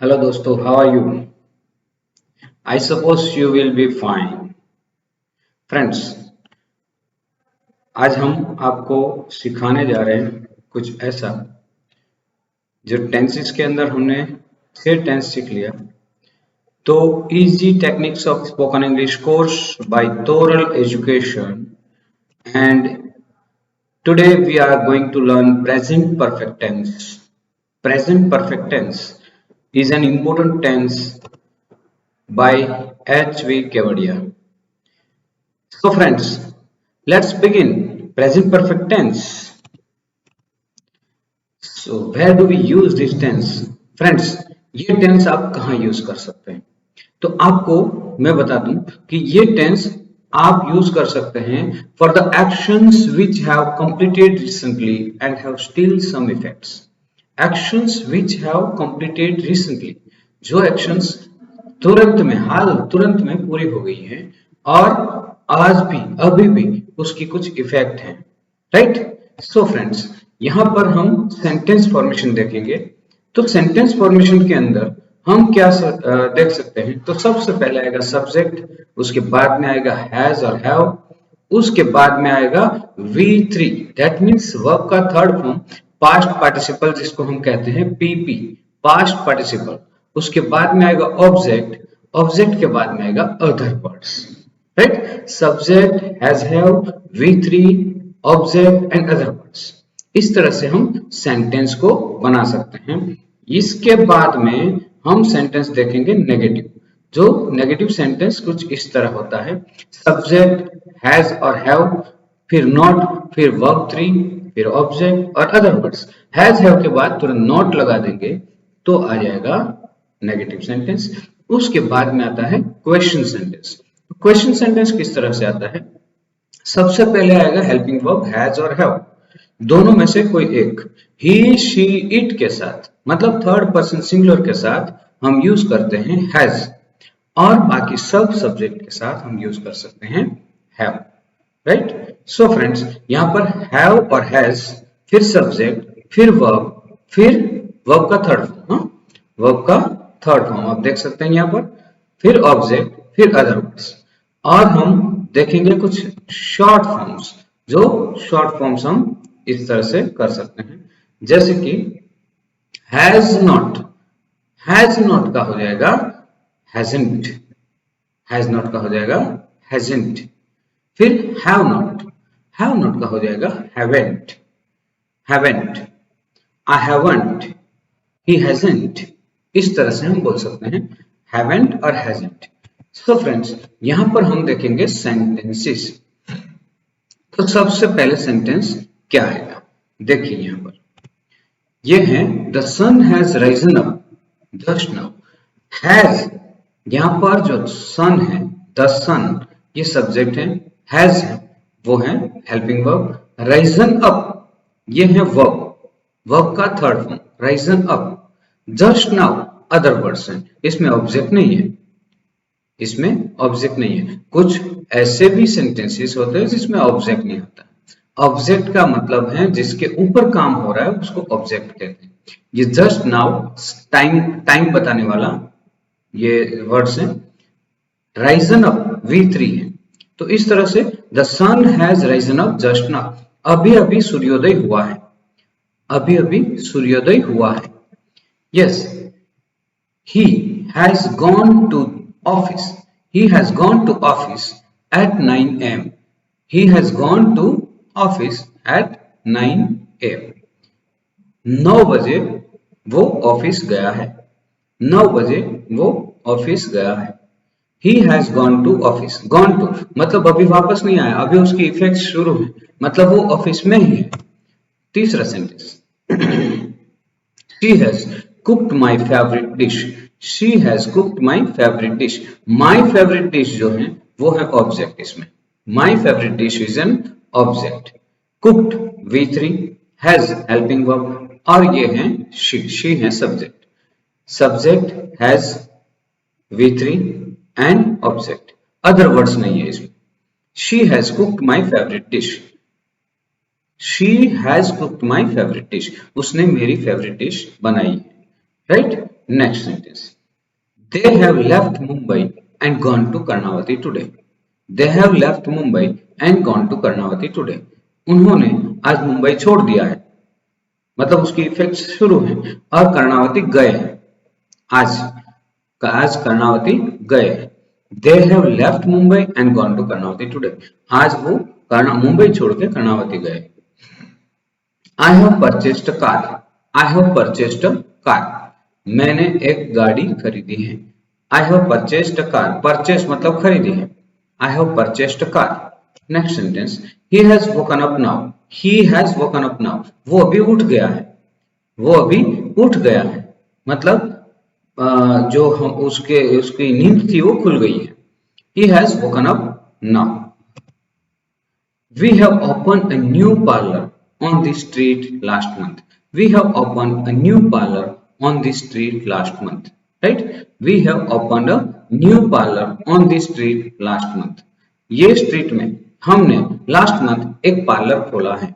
Hello दोस्तों, how are you? I suppose you will be fine. Friends, आज हम आपको सिखाने जा रहे हैं कुछ ऐसा जो टेंसेस के अंदर हमने 6 टेंस सीख लिया। तो easy techniques of spoken English course by Toral education, and today we are going to learn present perfect tense. Present perfect tense is an important tense by H.V. Kevadia. So friends, let's begin. Present perfect tense. So where do we use this tense? Friends, ये tense आप कहाँ use कर सकते हैं? तो आपको मैं बता दूं कि ये टेंस आप यूज कर सकते हैं for the actions which have completed recently and have still some effects. Actions which have completed recently, जो एक्शंस तुरंत में पूरी हो गई हैं और आज भी अभी भी उसकी कुछ इफेक्ट हैं. राइट? सो फ्रेंड्स, यहां पर हम सेंटेंस फॉर्मेशन देखेंगे. तो सेंटेंस फॉर्मेशन के अंदर हम क्या देख सकते हैं? तो सबसे पहले आएगा सब्जेक्ट, उसके बाद में आएगा हैज और हैव, उसके बाद में आएगा V3, दैट मीन्स वर्ब का थर्ड फॉर्म, पास्ट पार्टिसिपल जिसको हम कहते हैं PP, पास्ट पार्टिसिपल. उसके बाद में आएगा ऑब्जेक्ट, ऑब्जेक्ट के बाद में आएगा other words. Right? Subject, has, have, V3, object and other words. इस तरह से हम सेंटेंस को बना सकते हैं. इसके बाद में हम सेंटेंस देखेंगे नेगेटिव. जो नेगेटिव सेंटेंस कुछ इस तरह होता है: सब्जेक्ट, हैज और हैव, फिर नॉट, फिर वर्ब 3, फिर ऑब्जेक्ट और अदर वर्ड्स. हैज हैव के बाद तुरंत नॉट लगा देंगे तो आ जाएगा नेगेटिव सेंटेंस. उसके बाद में आता है क्वेश्चन सेंटेंस. क्वेश्चन सेंटेंस किस तरह से आता है? सबसे पहले आएगा हेल्पिंग वर्ब हैज और हैव, दोनों में से कोई एक. ही, शी, इट के साथ, मतलब थर्ड पर्सन सिंगुलर के साथ हम यूज करते हैं हैज, और बाकी सब सब्जेक्ट के साथ हम यूज कर सकते हैं हैव. राइट? सो फ्रेंड्स, यहां पर हैव और हैज, फिर सब्जेक्ट, फिर वर्ब, फिर वर्ब का थर्ड फॉर्म, वर्ब का थर्ड फॉर्म आप देख सकते हैं यहां पर, फिर ऑब्जेक्ट, फिर अदर वर्ड्स. और हम देखेंगे कुछ शॉर्ट फॉर्म्स, जो शॉर्ट फॉर्म्स हम इस तरह से कर सकते हैं. जैसे कि हैज नॉट का हो जाएगा हैजंट, हैज नॉट का हो जाएगा हैजंट. फिर हैव नॉट का हो जाएगा haven't, I haven't, he hasn't. इस तरह से हम बोल सकते हैं हैवेंट और हैजंट. सो फ्रेंड्स, यहां पर हम देखेंगे सेंटेंसेस. तो सबसे पहले सेंटेंस क्या आएगा? देखिए यहां पर ये है the sun has risen up just now. Has, यहां पर जो सन है, द सन, ये सब्जेक्ट है, हैज है वो है हेल्पिंग वर्ब, राइजन अप ये है वर्ब, वर्ब का third form Ryzen up. Just now other words हैं, इसमें ऑब्जेक्ट नहीं है, इसमें ऑब्जेक्ट नहीं है. कुछ ऐसे भी सेंटेंसेस होते हैं जिसमें ऑब्जेक्ट नहीं होता. ऑब्जेक्ट का मतलब है जिसके ऊपर काम हो रहा है उसको ऑब्जेक्ट कहते हैं. ये जस्ट नाउ टाइम बताने वाला ये वर्ड्स हैं. राइजन अप V3 है. तो इस तरह से the sun has risen up just now, अभी अभी सूर्योदय हुआ है, अभी अभी सूर्योदय हुआ है. Yes, he has gone to office, he has gone to office at 9 am, he has gone to office at 9 am. 9 बजे वो ऑफिस गया है, 9 बजे वो ऑफिस गया है. He has gone to office. Gone to मतलब अभी वापस नहीं आया, अभी उसकी इफेक्ट शुरू है, मतलब वो ऑफिस में ही है. तीसरा sentence, she has cooked my favorite dish, she has cooked my favorite dish. My favorite dish जो है वो है ऑब्जेक्ट. इसमें my favorite dish is an object. cooked V3, has helping verb, और ये है she है subject. Subject has V3 and object, other words नहीं है इसमें. she has cooked my favorite dish, she has cooked my favorite dish, उसने मेरी favourite dish बनाई है. Right? Next sentence, they have left Mumbai and gone to Karnavati today. They have left Mumbai and gone to Karnavati today. उन्होंने आज मुंबई छोड़ दिया है, मतलब उसकी इफेक्ट शुरू है, और कर्णावती गए हैं। आज कर्णावती गए हैं। They have left Mumbai and gone to Karnavati today. आज वो मुंबई छोड़ के कर्णावती गए। I have purchased a car. I have purchased a car. मैंने एक गाड़ी खरीदी है। I have purchased a car. Purchase मतलब खरीदी है। I have purchased a car. Next sentence. He has woken up now. He has woken up now. वो अभी उठ गया है। वो अभी उठ गया है। मतलब जो हम उसकी नींद थी वो खुल गई है। He has woken up now. We have opened a new parlor on the street last month. We have opened a new parlor on the street last month. Right? We have opened a new parlor on the street last month. ये street में हमने last month एक parlour खोला है।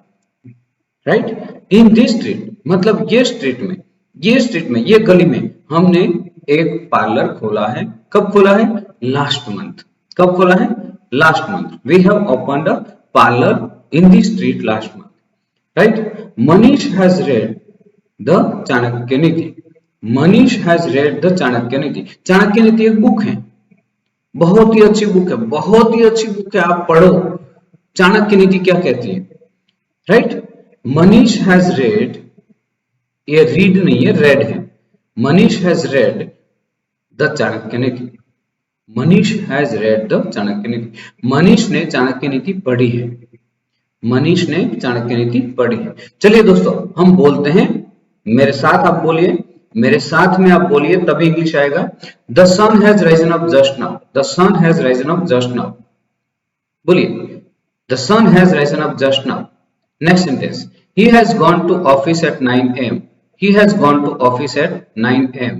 Right? In this street मतलब ये street में ये गली में हमने एक पार्लर खोला है। कब खोला है? Last month. कब खोला है? Last month. We have opened a parlour in this street last month. Right? Manish has read the Chanakya Niti. Manish has read the Chanakya Niti. Chanakya नीति एक बुक है, बहुत ही अच्छी बुक है, बहुत ही अच्छी बुक है, आप पढ़ो। चाणक्य नीति क्या कहती है? राइट? मनीष हैज रेड, ये रीड नहीं है, रेड है। Manish has read the Chanakya Niti. Manish has read the Chanakya Niti. Manish ने चाणक्य नीति पढ़ी है। मनीष ने चाणक्य नीति पढ़ी है। चलिए दोस्तों, हम बोलते हैं, मेरे साथ आप बोलिए, मेरे साथ में आप बोलिए, तभी इंग्लिश आएगा। The sun has risen up just now. The sun has risen up just now. बोलिए, the sun has risen up just now. Next sentence, he has gone to office at 9 AM. He has gone to office at 9 AM.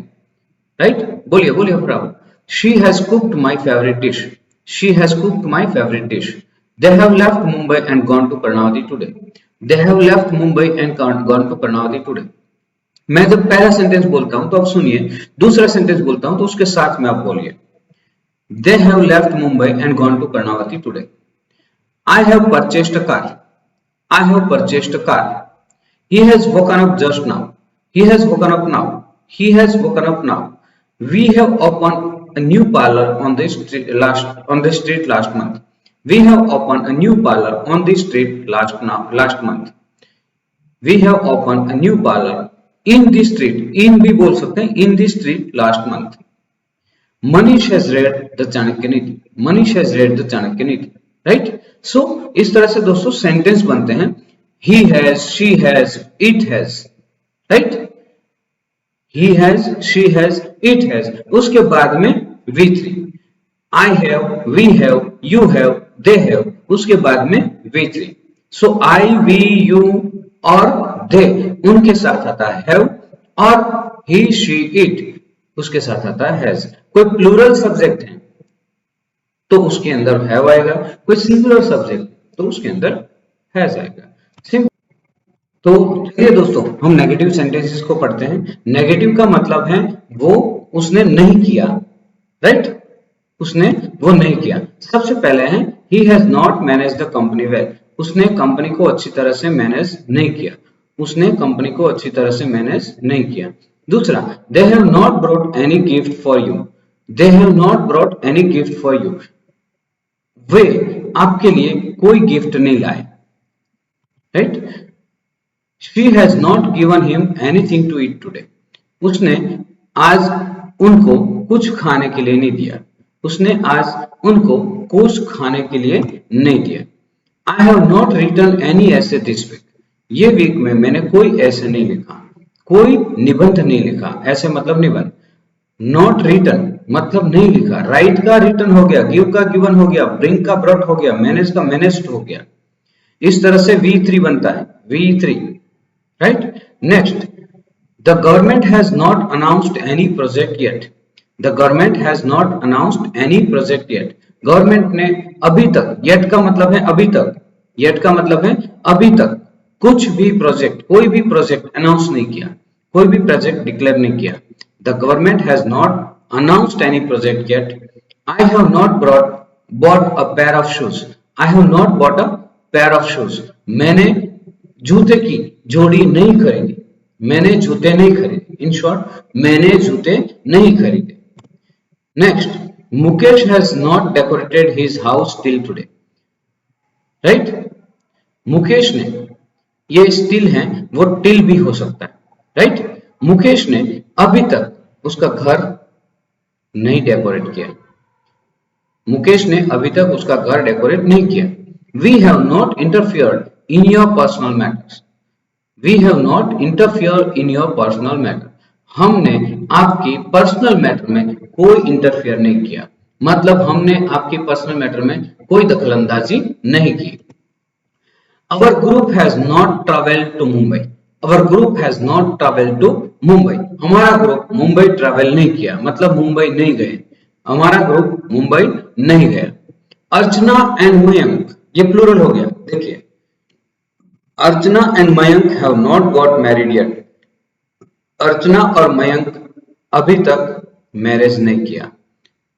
Right? बोलिए बोलिए bravo. She has cooked my favourite dish. She has cooked my favourite dish. They have left Mumbai and gone to Karnavati today. They have left Mumbai and gone to Karnavati today. मैं जब पहला sentence बोलता हूं तो आप सुनिए, दूसरा सेंटेंस बोलता हूं तो उसके साथ में आप बोलिए। They have left Mumbai and gone to Karnavati today. I have purchased a car. I have purchased a car. He has woken up just now. He has woken up now. He has woken up now. We have open a new parlor on the street last month. We have opened a new parlor on the street last month. We have opened a new parlor in the street. In भी बोल सकते हैं, in the street last month. Manish has read the Chanakya नीति. Manish has read the Chanakya नीति. Right? So इस तरह से दोस्तों सेंटेंस बनते हैं। He has, she has, it has. Right? He has, she has, it has. उसके बाद में V3. I have, we have, you have, they have. उसके बाद में V3. So I, we, you और they उनके साथ आता है have, और he, she, it उसके साथ आता है has. कोई प्लूरल सब्जेक्ट है तो उसके अंदर have आएगा, कोई सिंगुलर सब्जेक्ट तो उसके अंदर has आएगा। तो चलिए दोस्तों, हम नेगेटिव सेंटेंसेस को पढ़ते हैं। नेगेटिव का मतलब है वो उसने नहीं किया। राइट? उसने वो नहीं किया। सबसे पहले है he has not managed the company well. उसने कंपनी को अच्छी तरह से मैनेज नहीं किया। उसने कंपनी को अच्छी तरह से मैनेज नहीं किया। दूसरा, they have not brought any gift for you. They have not brought any gift for you. वे आपके लिए कोई गिफ्ट नहीं लाए। Right? She has not given him anything to eat today. उसने आज उनको कुछ खाने के लिए नहीं दिया। उसने आज उनको कुछ खाने के लिए नहीं दिया। I have not written any essay this week. ये वीक में मैंने कोई ऐसे नहीं लिखा, कोई निबंध नहीं लिखा। ऐसे मतलब निबंध। Not written मतलब नहीं लिखा। Write का written हो गया, give का given हो गया, bring का brought हो गया, manage का managed हो गया। इस तरह से V3 बनता है। V3। Right? Next, the government has not announced any project yet. The government has not announced any project yet. Government ने अभी तक, yet का मतलब है अभी तक, yet का मतलब है अभी तक कुछ भी प्रोजेक्ट, कोई भी प्रोजेक्ट अनाउंस नहीं किया, कोई भी प्रोजेक्ट डिक्लेयर नहीं किया। The government has not announced any project yet. I have not bought a pair of shoes. I have not bought a pair of shoes. मैंने जूते की जोड़ी नहीं खरीदी. मैंने जूते नहीं खरीदे. In short, मैंने जूते नहीं खरीदे. Next, Mukesh has not decorated his house till today. Right? Mukesh ने, ये स्टिल है, वो टिल भी हो सकता है. राइट? मुकेश ने अभी तक उसका घर नहीं डेकोरेट किया. मुकेश ने अभी तक उसका घर डेकोरेट नहीं किया. We have not interfered in your personal matters. We have not interfere in your personal matter. हमने आपकी पर्सनल मैटर में कोई इंटरफियर नहीं किया. मतलब हमने आपकी पर्सनल मैटर में कोई दखलंदाजी नहीं की. Our group has not traveled to Mumbai. Our group has not traveled to Mumbai. हमारा ग्रुप मुंबई ट्रैवल नहीं किया, मतलब मुंबई नहीं गए. हमारा ग्रुप मुंबई नहीं गया. अर्चना एंड मयंक, ये प्लूरल हो गया. देखिए, Archana and Mayank have not got married yet. Archana और मयंक अभी तक मैरिज नहीं किया.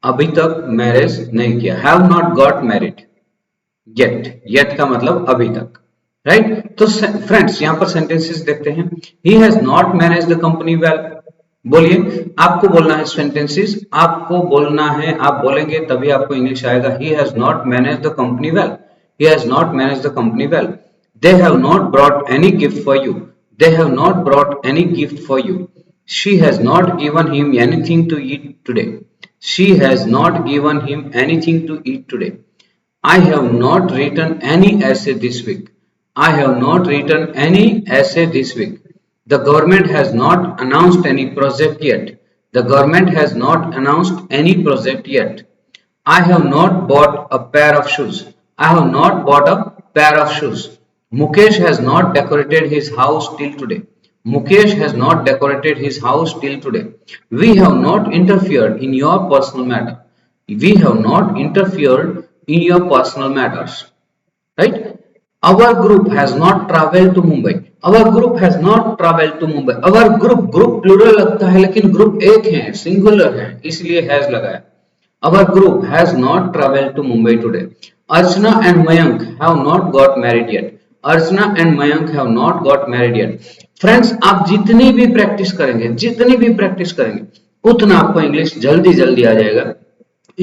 अभी तक मैरिज नहीं किया. Have not got married yet. Yet का मतलब अभी तक. राइट? तो फ्रेंड्स यहां पर सेंटेंसेस देखते हैं. ही has not manage the company well. बोलिए, आपको बोलना है सेंटेंसेस, आपको बोलना है, आप बोलेंगे तभी आपको इंग्लिश आएगा. He has not manage the company well. He has not manage the company well. They have not brought any gift for you. They have not brought any gift for you. She has not given him anything to eat today. She has not given him anything to eat today. I have not written any essay this week. I have not written any essay this week. The government has not announced any project yet. The government has not announced any project yet. I have not bought a pair of shoes. I have not bought a pair of shoes. Mukesh has not decorated his house till today. Mukesh has not decorated his house till today. We have not interfered in your personal matter. We have not interfered in your personal matters. Right? Our group has not traveled to Mumbai. Our group has not traveled to Mumbai. Our group plural लगता है लेकिन group एक है, singular है, इसलिए has लगाया. Our group has not traveled to Mumbai today. Archana and Mayank have not got married yet. Archana and Mayank have not got married yet. Friends, आप जितनी भी प्रैक्टिस करेंगे उतना आपको इंग्लिश जल्दी आ जाएगा.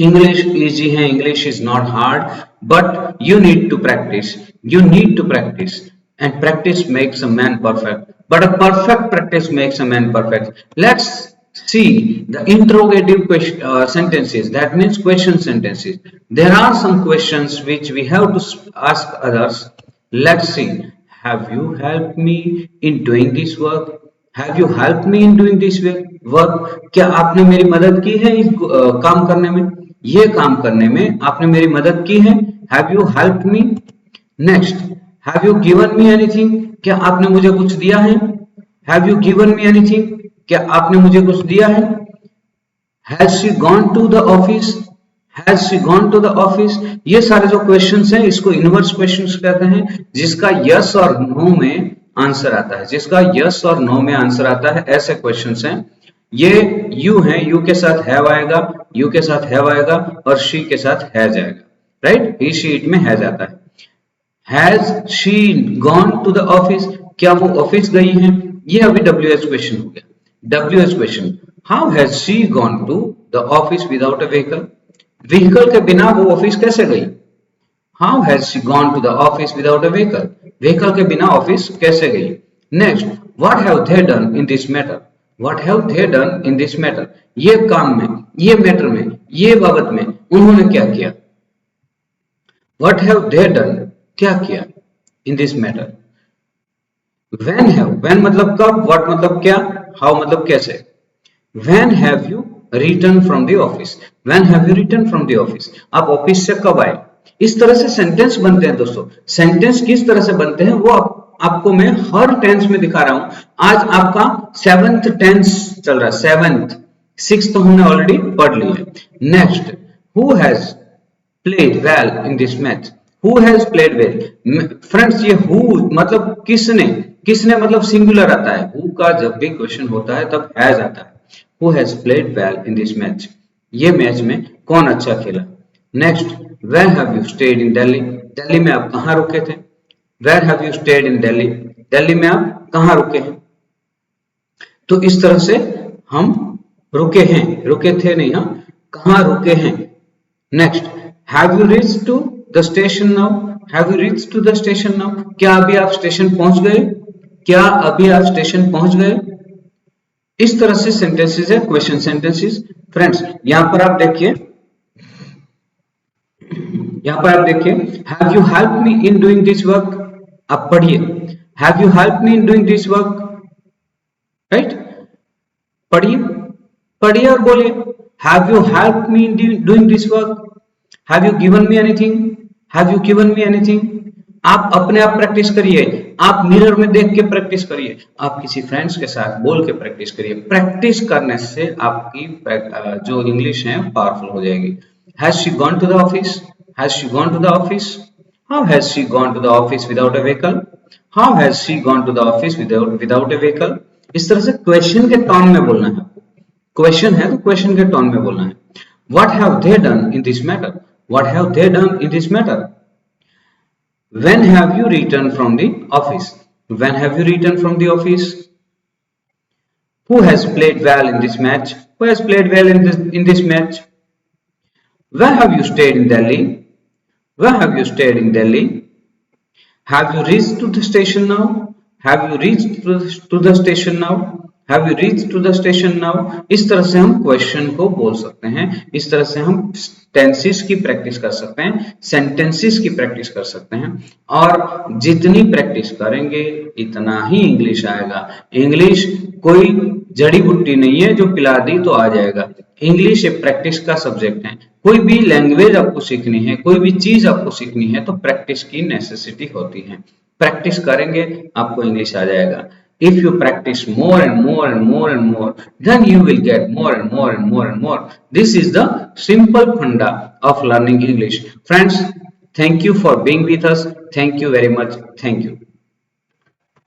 English easy है, English is not hard, but you need to practice. You need to practice, and practice makes a man perfect. But a perfect practice makes a man perfect. Let's see the interrogative sentences. That means question sentences. There are some questions which we have to ask others. Let's see. Have you helped me in doing this work? Have you helped me in doing this work? क्या आपने मेरी मदद की है इस काम करने में? ये काम करने में आपने मेरी मदद की है. Have you helped me? Next, have you given me anything? क्या आपने मुझे कुछ दिया है? Have you given me anything? क्या आपने मुझे कुछ दिया है? Has she gone to the office? Has she gone to the office? ये सारे जो क्वेश्चंस हैं इसको इनवर्स क्वेश्चंस कहते हैं, जिसका यस और नो में आंसर आता है. जिसका यस और नो में आंसर आता है, ऐसे क्वेश्चंस हैं. ये यू है, यू के साथ हैव आएगा, यू के साथ हैव आएगा और शी के साथ हैज आएगा. राइट? ही शी इट में हैज आता है. Has she gone to the office? क्या वो ऑफिस गई है? ये अभी WH क्वेश्चन हो गया. WH question, how has she gone to the office without a vehicle? Vehicle के बिना वो ऑफिस कैसे गई? How has she gone to the office without a vehicle? Vehicle के बिना ऑफिस कैसे गई? Next, what have they done in this matter? What have they done in this matter? ये काम में, ये मैटर में, ये बाबत में उन्होंने क्या किया? What have they done? क्या किया? In this matter. When मतलब कब, what मतलब क्या, how मतलब कैसे. When have you returned from the office? When have you returned from the office? आप ऑफिस से कब आए? इस तरह से सेंटेंस बनते हैं दोस्तों. सेंटेंस किस तरह से बनते हैं वो आपको मैं हर टेंस में दिखा रहा हूं. आज आपका 7th टेंस चल रहा है. 7th 6th तो हमने ऑलरेडी पढ़ लिया. Next, who has played well in this match? Who has played well? Friends, ये हु मतलब किसने मतलब सिंगुलर आता है. हु का जब भी क्वेश्चन होता है तब हैज आता है. Who has played well in this match, ये मैच में कौन अच्छा खेला। Next, where have you stayed in Delhi, Delhi में आप कहाँ रुके थे। Where have you stayed in Delhi, Delhi में आप कहाँ रुके हैं। तो इस तरह से हम रुके हैं, रुके थे नहीं, हाँ, कहाँ रुके हैं। Next, have you reached to the station now, have you reached to the station now, क्या अभी आप स्टेशन पहुंच गए, क्या अभी आप स्टेशन पहुंच गए। इस तरह से सेंटेंसेस है, क्वेश्चन सेंटेंसेस। फ्रेंड्स यहां पर आप देखिए, यहां पर आप देखिए, have you help me in doing this work, आप पढ़िए, have you help me in doing this work, right, पढ़िए, पढ़िए और बोलिए, have you help me in doing this work, have you given me anything, have you given me anything. आप अपने आप practice करिए, आप मिरर में देख के प्रैक्टिस करिए, आप किसी फ्रेंड्स के साथ बोल के प्रैक्टिस करिए। प्रैक्टिस करने से आपकी जो इंग्लिश है पावरफुल हो जाएगी। Has she gone to the office, has she gone to the office, how has she gone to the office without a vehicle, how has she gone to the office without a vehicle. इस तरह से question के tone में बोलना है, question है तो question के टोन में बोलना है। What have they done in this matter, what have they done in this matter. When have you returned from the office, when have you returned from the office। Who has played well in this match, who has played well in this match। Where have you stayed in Delhi, where have you stayed in Delhi। Have you reached to the station now, have you reached to the station now, have you reached to the station now। इस तरह से हम question को बोल सकते हैं, इस तरह से हम टेंसेस की प्रैक्टिस कर सकते हैं, सेंटेंसेस की प्रैक्टिस कर सकते हैं। और जितनी प्रैक्टिस करेंगे इतना ही इंग्लिश आएगा। इंग्लिश कोई जड़ी बूटी नहीं है जो पिला दी तो आ जाएगा। इंग्लिश एक प्रैक्टिस का सब्जेक्ट है। कोई भी लैंग्वेज आपको सीखनी है, कोई भी चीज आपको सीखनी है तो प्रैक्टिस की नेसेसिटी होती है। प्रैक्टिस करेंगे आपको इंग्लिश आ जाएगा। If you practice more and more and more and more, then you will get more and more and more and more. This is the simple funda of learning English. Friends, thank you for being with us. Thank you very much. Thank you.